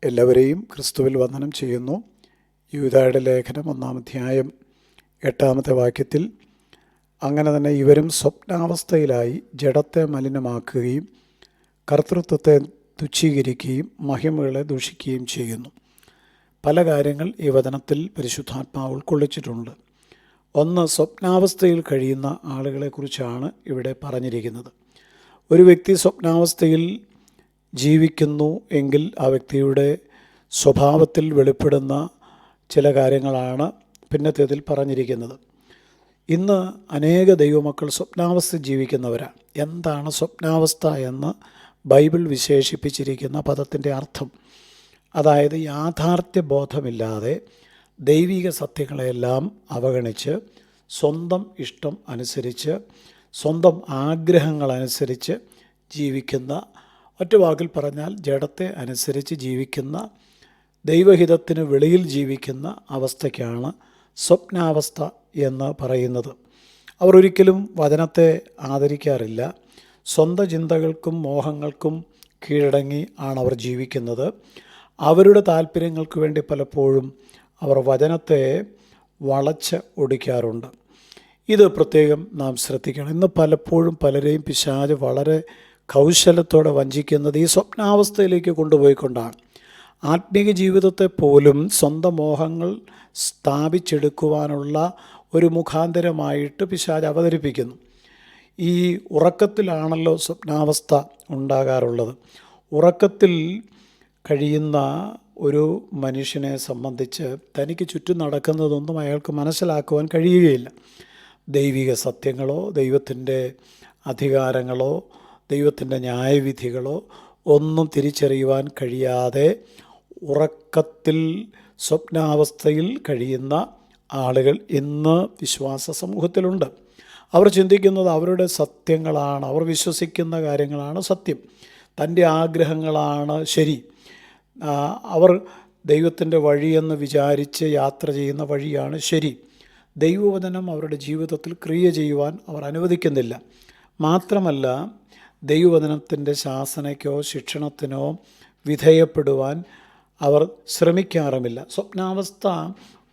എല്ലാവരെയും ക്രിസ്തുവിൽ വന്ദനം ചെയ്യുന്നു. യൂദായുടെ ലേഖനം 1-ാം അധ്യായം 8-ാമത്തെ വാക്യത്തിൽ അങ്ങനെ തന്നെ ഇവരും സ്വപ്നാവസ്ഥയിലായി ജഡത്തെ മലിനമാക്കുകയും കർത്തൃത്വത്തെ തുച്ഛീകരിക്കുകയും മഹിമകളെ ദൂഷിക്കുകയും ചെയ്യുന്നു. പല കാര്യങ്ങൾ ഈ വചനത്തിൽ പരിശുദ്ധാത്മാവ് ഉൾക്കൊള്ളിച്ചിട്ടുണ്ട്. ഒന്ന്, സ്വപ്നാവസ്ഥയിൽ കഴിയുന്ന ആളുകളെക്കുറിച്ചാണ് ഇവിടെ പറഞ്ഞിരിക്കുന്നത്. ഒരു വ്യക്തി സ്വപ്നാവസ്ഥയിൽ ജീവിക്കുന്നു എങ്കിൽ ആ വ്യക്തിയുടെ സ്വഭാവത്തിൽ വെളിപ്പെടുന്ന ചില കാര്യങ്ങളാണ് പിന്നത്തേതിൽ പറഞ്ഞിരിക്കുന്നത്. ഇന്ന് അനേക ദൈവമക്കൾ സ്വപ്നാവസ്ഥ ജീവിക്കുന്നവരാണ്. എന്താണ് സ്വപ്നാവസ്ഥ എന്ന് ബൈബിൾ വിശേഷിപ്പിച്ചിരിക്കുന്ന പദത്തിൻ്റെ അർത്ഥം? അതായത് യാഥാർത്ഥ്യ ബോധമില്ലാതെ ദൈവിക സത്യങ്ങളെല്ലാം അവഗണിച്ച് സ്വന്തം ഇഷ്ടം അനുസരിച്ച് സ്വന്തം ആഗ്രഹങ്ങളനുസരിച്ച് ജീവിക്കുന്ന, ഒറ്റ വാക്കിൽ പറഞ്ഞാൽ ജഡത്തെ അനുസരിച്ച് ജീവിക്കുന്ന, ദൈവഹിതത്തിന് വെളിയിൽ ജീവിക്കുന്ന അവസ്ഥയ്ക്കാണ് സ്വപ്നാവസ്ഥ എന്ന് പറയുന്നത്. അവർ ഒരിക്കലും വചനത്തെ ആദരിക്കാറില്ല. സ്വന്തം ചിന്തകൾക്കും മോഹങ്ങൾക്കും കീഴടങ്ങി ആണ് അവർ ജീവിക്കുന്നത്. അവരുടെ താല്പര്യങ്ങൾക്ക് വേണ്ടി പലപ്പോഴും അവർ വചനത്തെ വളച്ച് ഒടിക്കാറുണ്ട്. ഇത് പ്രത്യേകം നാം ശ്രദ്ധിക്കണം. ഇന്ന് പലപ്പോഴും പലരെയും പിശാച് വളരെ കൗശലത്തോടെ വഞ്ചിക്കുന്നത് ഈ സ്വപ്നാവസ്ഥയിലേക്ക് കൊണ്ടുപോയിക്കൊണ്ടാണ്. ആത്മീയ ജീവിതത്തെ പോലും സ്വന്തം മോഹങ്ങൾ സ്ഥാപിച്ചെടുക്കുവാനുള്ള ഒരു മുഖാന്തരമായിട്ട് പിശാച് അവതരിപ്പിക്കുന്നു. ഈ ഉറക്കത്തിലാണല്ലോ സ്വപ്നാവസ്ഥ ഉണ്ടാകാറുള്ളത്. ഉറക്കത്തിൽ കഴിയുന്ന ഒരു മനുഷ്യനെ സംബന്ധിച്ച് തനിക്ക് ചുറ്റും നടക്കുന്നതൊന്നും അയാൾക്ക് മനസ്സിലാക്കുവാൻ കഴിയുകയില്ല. ദൈവിക സത്യങ്ങളോ ദൈവത്തിൻ്റെ അധികാരങ്ങളോ ദൈവത്തിൻ്റെ ന്യായവിധികളോ ഒന്നും തിരിച്ചറിയുവാൻ കഴിയാതെ ഉറക്കത്തിൽ സ്വപ്നാവസ്ഥയിൽ കഴിയുന്ന ആളുകൾ ഇന്ന് വിശ്വാസ സമൂഹത്തിലുണ്ട്. അവർ ചിന്തിക്കുന്നത് അവരുടെ സത്യങ്ങളാണ്, അവർ വിശ്വസിക്കുന്ന കാര്യങ്ങളാണ് സത്യം, തൻ്റെ ആഗ്രഹങ്ങളാണ് ശരി, അവർ ദൈവത്തിൻ്റെ വഴിയെന്ന് വിചാരിച്ച് യാത്ര ചെയ്യുന്ന വഴിയാണ് ശരി. ദൈവവചനം അവരുടെ ജീവിതത്തിൽ ക്രിയ ചെയ്യുവാൻ അവർ അനുവദിക്കുന്നില്ല. മാത്രമല്ല, ദൈവവചനത്തിൻ്റെ ശാസനയ്ക്കോ ശിക്ഷണത്തിനോ വിധേയപ്പെടുവാൻ അവർ ശ്രമിക്കാറുമില്ല. സ്വപ്നാവസ്ഥ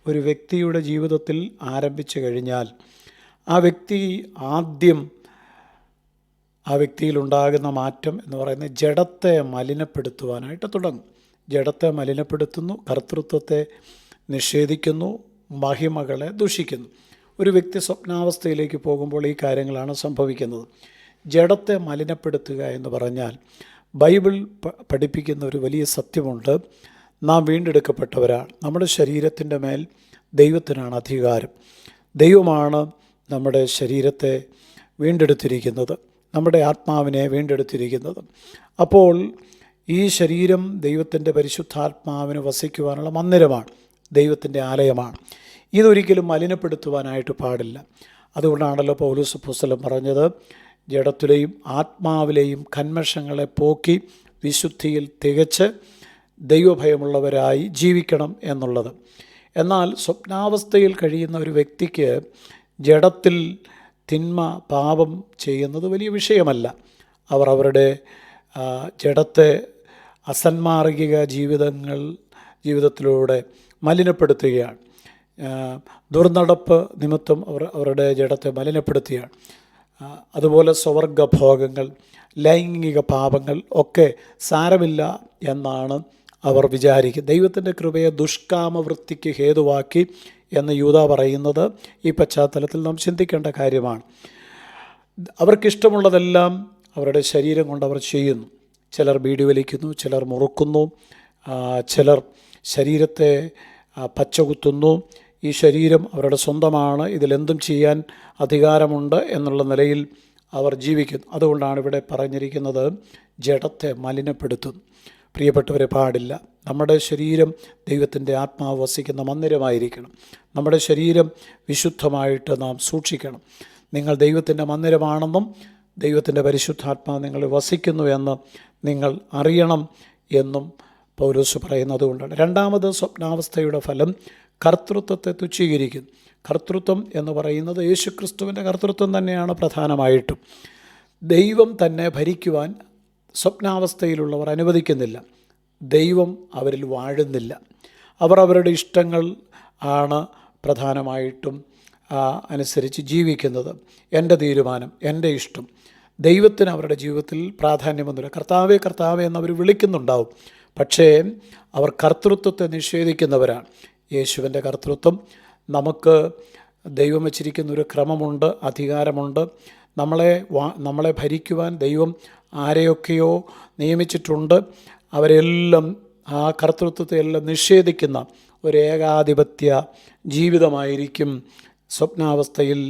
ഒരു വ്യക്തിയുടെ ജീവിതത്തിൽ ആരംഭിച്ചു കഴിഞ്ഞാൽ ആ വ്യക്തിയിലുണ്ടാകുന്ന മാറ്റം എന്ന് പറയുന്നത് ജഡത്തെ മലിനപ്പെടുത്തുവാനായിട്ട് തുടങ്ങും. ജഡത്തെ മലിനപ്പെടുത്തുന്നു, കർത്തൃത്വത്തെ നിഷേധിക്കുന്നു, മഹിമകളെ ദൂഷിക്കുന്നു. ഒരു വ്യക്തി സ്വപ്നാവസ്ഥയിലേക്ക് പോകുമ്പോൾ ഈ കാര്യങ്ങളാണ് സംഭവിക്കുന്നത്. ജഡത്തെ മലിനപ്പെടുത്തുക എന്ന് പറഞ്ഞാൽ ബൈബിൾ പഠിപ്പിക്കുന്ന ഒരു വലിയ സത്യമുണ്ട്. നാം വീണ്ടെടുക്കപ്പെട്ടവരാണ്. നമ്മുടെ ശരീരത്തിൻ്റെ മേൽ ദൈവത്തിനാണ് അധികാരം. ദൈവമാണ് നമ്മുടെ ശരീരത്തെ വീണ്ടെടുത്തിരിക്കുന്നത്, നമ്മുടെ ആത്മാവിനെ വീണ്ടെടുത്തിരിക്കുന്നത്. അപ്പോൾ ഈ ശരീരം ദൈവത്തിൻ്റെ പരിശുദ്ധാത്മാവിന് വസിക്കുവാനുള്ള മന്ദിരമാണ്, ദൈവത്തിൻ്റെ ആലയമാണ്. ഇതൊരിക്കലും മലിനപ്പെടുത്തുവാനായിട്ട് പാടില്ല. അതുകൊണ്ടാണല്ലോ പൗലോസ് അപ്പോസ്തലൻ പറഞ്ഞത്, ജഡത്തിലെയും ആത്മാവിലെയും കന്മഷങ്ങളെ പോക്കി വിശുദ്ധിയിൽ തികച്ച് ദൈവഭയമുള്ളവരായി ജീവിക്കണം എന്നുള്ളത്. എന്നാൽ സ്വപ്നാവസ്ഥയിൽ കഴിയുന്ന ഒരു വ്യക്തിക്ക് ജഡത്തിൽ തിന്മ, പാപം ചെയ്യുന്നത് വലിയ വിഷയമല്ല. അവർ അവരുടെ ജഡത്തെ അസന്മാർഗിക ജീവിതത്തിലൂടെ മലിനപ്പെടുത്തുകയാണ്. ദുർനടപ്പ് നിമിത്തം അവരുടെ ജഡത്തെ മലിനപ്പെടുത്തുകയാണ്. അതുപോലെ സ്വവർഗഭോഗങ്ങൾ, ലൈംഗിക പാപങ്ങൾ ഒക്കെ സാരമില്ല എന്നാണ് അവർ വിചാരിക്കുക. ദൈവത്തിൻ്റെ കൃപയെ ദുഷ്കാമവൃത്തിക്ക് ഹേതുവാക്കി എന്ന് യൂദാ പറയുന്നത് ഈ പശ്ചാത്തലത്തിൽ നാം ചിന്തിക്കേണ്ട കാര്യമാണ്. അവർക്കിഷ്ടമുള്ളതെല്ലാം അവരുടെ ശരീരം കൊണ്ട് അവർ ചെയ്യുന്നു. ചിലർ ബീഡി വലിക്കുന്നു, ചിലർ മുറുക്കുന്നു, ചിലർ ശരീരത്തെ പച്ചകുത്തുന്നു. ഈ ശരീരം അവരുടെ സ്വന്തമാണ്, ഇതിലെന്തും ചെയ്യാൻ അധികാരമുണ്ട് എന്നുള്ള നിലയിൽ അവർ ജീവിക്കുന്നു. അതുകൊണ്ടാണ് ഇവിടെ പറഞ്ഞിരിക്കുന്നത് ജഡത്തെ മലിനപ്പെടുത്തുന്നു. പ്രിയപ്പെട്ടവരെ, പാടില്ല. നമ്മുടെ ശരീരം ദൈവത്തിൻ്റെ ആത്മാവ് വസിക്കുന്ന മന്ദിരമായിരിക്കണം. നമ്മുടെ ശരീരം വിശുദ്ധമായിട്ട് നാം സൂക്ഷിക്കണം. നിങ്ങൾ ദൈവത്തിൻ്റെ മന്ദിരമാണെന്നും ദൈവത്തിൻ്റെ പരിശുദ്ധാത്മാവ് നിങ്ങളിൽ വസിക്കുന്നു എന്ന് നിങ്ങൾ അറിയണം എന്നും പൗലോസ് പറയുന്നത് കൊണ്ടാണ്. രണ്ടാമത്, സ്വപ്നാവസ്ഥയുടെ ഫലം കർത്തൃത്വത്തെ തുച്ഛീകരിക്കുന്നു. കർത്തൃത്വം എന്ന് പറയുന്നത് യേശുക്രിസ്തുവിൻ്റെ കർത്തൃത്വം തന്നെയാണ് പ്രധാനമായിട്ടും. ദൈവം തന്നെ ഭരിക്കുവാൻ സ്വപ്നാവസ്ഥയിലുള്ളവർ അനുവദിക്കുന്നില്ല. ദൈവം അവരിൽ വാഴുന്നില്ല. അവർ അവരുടെ ഇഷ്ടങ്ങൾ ആണ് പ്രധാനമായിട്ടും അനുസരിച്ച് ജീവിക്കുന്നത്. എൻ്റെ തീരുമാനം, എൻ്റെ ഇഷ്ടം. ദൈവത്തിന് അവരുടെ ജീവിതത്തിൽ പ്രാധാന്യമൊന്നുമില്ല. കർത്താവേ കർത്താവേ എന്നവർ വിളിക്കുന്നുണ്ടാവും, പക്ഷേ അവർ കർത്തൃത്വത്തെ നിഷേധിക്കുന്നവരാണ്. യേശുവിൻ്റെ കർത്തൃത്വം, നമുക്ക് ദൈവം വച്ചിരിക്കുന്ന ഒരു ക്രമമുണ്ട്, അധികാരമുണ്ട്. നമ്മളെ ഭരിക്കുവാൻ ദൈവം ആരെയൊക്കെയോ നിയമിച്ചിട്ടുണ്ട്. അവരെല്ലാം ആ കർത്തൃത്വത്തെ എല്ലാം നിഷേധിക്കുന്ന ഒരു ഏകാധിപത്യ ജീവിതമായിരിക്കും സ്വപ്നാവസ്ഥയിൽ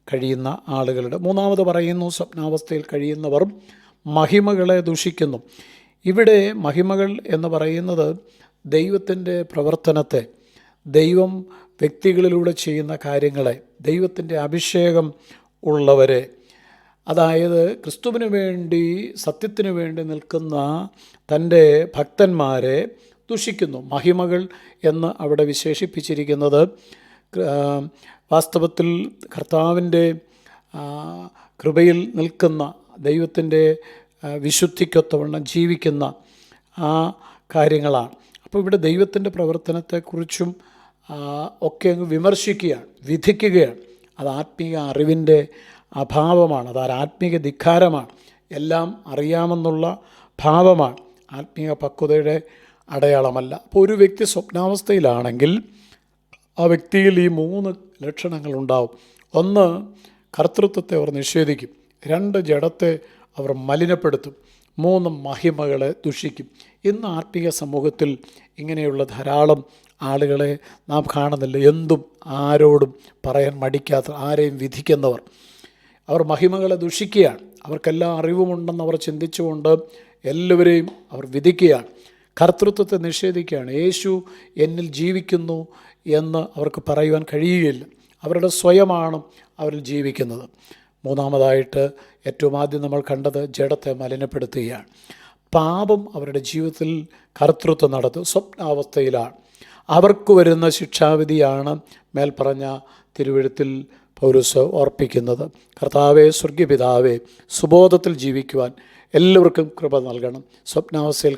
കഴിയുന്ന ആളുകളുടെ. മൂന്നാമത് പറയുന്നു, സ്വപ്നാവസ്ഥയിൽ കഴിയുന്നവർ മഹിമകളെ ദുഷിക്കുന്നു. ഇവിടെ മഹിമകൾ എന്ന് പറയുന്നത് ദൈവത്തിൻ്റെ പ്രവർത്തനത്തെ, ദൈവം വ്യക്തികളിലൂടെ ചെയ്യുന്ന കാര്യങ്ങളെ, ദൈവത്തിൻ്റെ അഭിഷേകം ഉള്ളവരെ, അതായത് ക്രിസ്തുവിന് വേണ്ടി, സത്യത്തിനു വേണ്ടി നിൽക്കുന്ന തൻ്റെ ഭക്തന്മാരെ ദുഷിക്കുന്നു. മഹിമകൾ എന്ന് അവിടെ വിശേഷിപ്പിച്ചിരിക്കുന്നത് വാസ്തവത്തിൽ കർത്താവിൻ്റെ കൃപയിൽ നിൽക്കുന്ന, ദൈവത്തിൻ്റെ വിശുദ്ധിക്കൊത്തവണ്ണം ജീവിക്കുന്ന ആ കാര്യങ്ങളാണ്. അപ്പോൾ ഇവിടെ ദൈവത്തിൻ്റെ പ്രവർത്തനത്തെക്കുറിച്ചും ഒക്കെ അങ്ങ് വിമർശിക്കുകയാണ്, വിധിക്കുകയാണ്. അത് ആത്മീയ അറിവിൻ്റെ അഭാവമാണ്, അത് ആത്മീയ ധിക്കാരമാണ്. എല്ലാം അറിയാമെന്നുള്ള ഭാവമാണ്, ആത്മീയ പക്വതയുടെ അടയാളമല്ല. അപ്പോൾ ഒരു വ്യക്തി സ്വപ്നാവസ്ഥയിലാണെങ്കിൽ ആ വ്യക്തിയിൽ ഈ 3 ലക്ഷണങ്ങളുണ്ടാവും. 1, കർത്തൃത്വത്തെ അവർ നിഷേധിക്കും. 2, ജഡത്തെ അവർ മലിനപ്പെടുത്തും. 3, മഹിമകളെ ദുഷിക്കും. ഇന്ന് ആത്മീയ സമൂഹത്തിൽ ഇങ്ങനെയുള്ള ധാരാളം ആളുകളെ നാം കാണുന്നില്ല. എന്തും ആരോടും പറയാൻ മടിക്കാത്ത, ആരെയും വിധിക്കുന്നവർ. അവർ മഹിമകളെ ദുഷിക്കുകയാണ്. അവർക്കെല്ലാം അറിവുമുണ്ടെന്ന് അവർ ചിന്തിച്ചുകൊണ്ട് എല്ലാവരെയും അവർ വിധിക്കുകയാണ്. കർത്തൃത്വത്തെ നിഷേധിക്കുകയാണ്. യേശു എന്നിൽ ജീവിക്കുന്നു എന്ന് അവർക്ക് പറയുവാൻ കഴിയുകയില്ല. അവരുടെ സ്വയമാണ് അവരിൽ ജീവിക്കുന്നത്. മൂന്നാമതായിട്ട് ഏറ്റവും ആദ്യം നമ്മൾ കണ്ടത് ജഡത്തെ മലിനപ്പെടുത്തുകയാണ്. പാപം അവരുടെ ജീവിതത്തിൽ കർത്തൃത്വം നടത്തും. സ്വപ്നാവസ്ഥയിലാണ്. അവർക്ക് വരുന്ന ശിക്ഷാവിധിയാണ് മേൽപ്പറഞ്ഞ തിരുവെഴുത്തിൽ പൗലോസ് ഓർപ്പിക്കുന്നത്. കർത്താവേ, സ്വർഗീയപിതാവേ, സുബോധത്തിൽ ജീവിക്കുവാൻ എല്ലാവർക്കും കൃപ നൽകണം. സ്വപ്നാവസ്ഥയിൽ